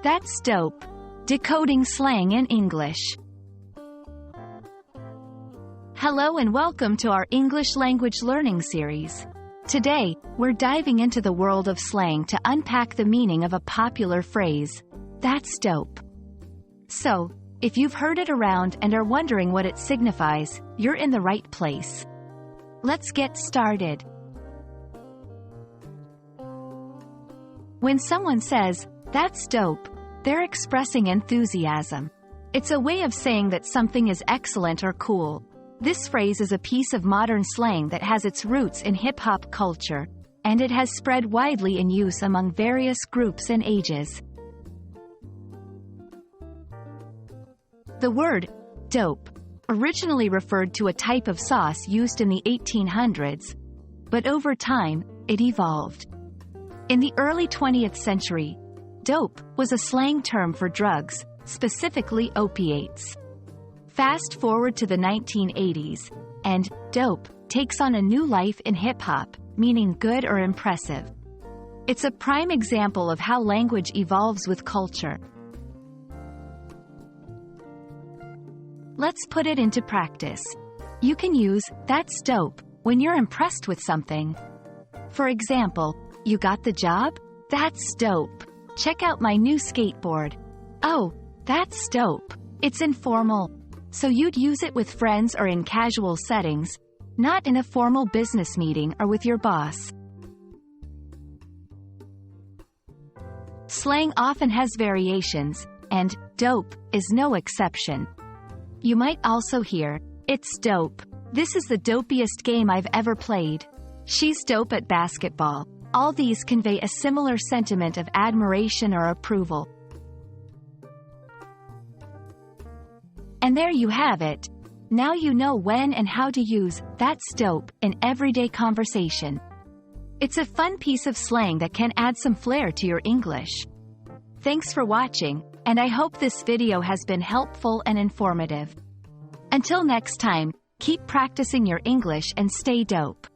That's dope. Decoding slang in English. Hello and welcome to our English language learning series. Today, we're diving into the world of slang to unpack the meaning of a popular phrase, "That's dope." So, if you've heard it around and are wondering what it signifies, you're in the right place. Let's get started. When someone says, "That's dope," they're expressing enthusiasm. It's a way of saying that something is excellent or cool. This phrase is a piece of modern slang that has its roots in hip-hop culture, and it has spread widely in use among various groups and ages. The word dope originally referred to a type of sauce used in the 1800s, but over time, it evolved. In the early 20th century, dope was a slang term for drugs, specifically opiates. Fast forward to the 1980s, and dope takes on a new life in hip-hop, meaning good or impressive. It's a prime example of how language evolves with culture. Let's put it into practice. You can use "that's dope" when you're impressed with something. For example, "You got the job? That's dope. Check out my new skateboard. Oh, that's dope." It's informal, so you'd use it with friends or in casual settings, not in a formal business meeting or with your boss. Slang often has variations, and dope is no exception. You might also hear, "It's dope. This is the dopiest game I've ever played. She's dope at basketball." All these convey a similar sentiment of admiration or approval. And there you have it. Now you know when and how to use "that's dope" in everyday conversation. It's a fun piece of slang that can add some flair to your English. Thanks for watching, and I hope this video has been helpful and informative. Until next time, keep practicing your English and stay dope.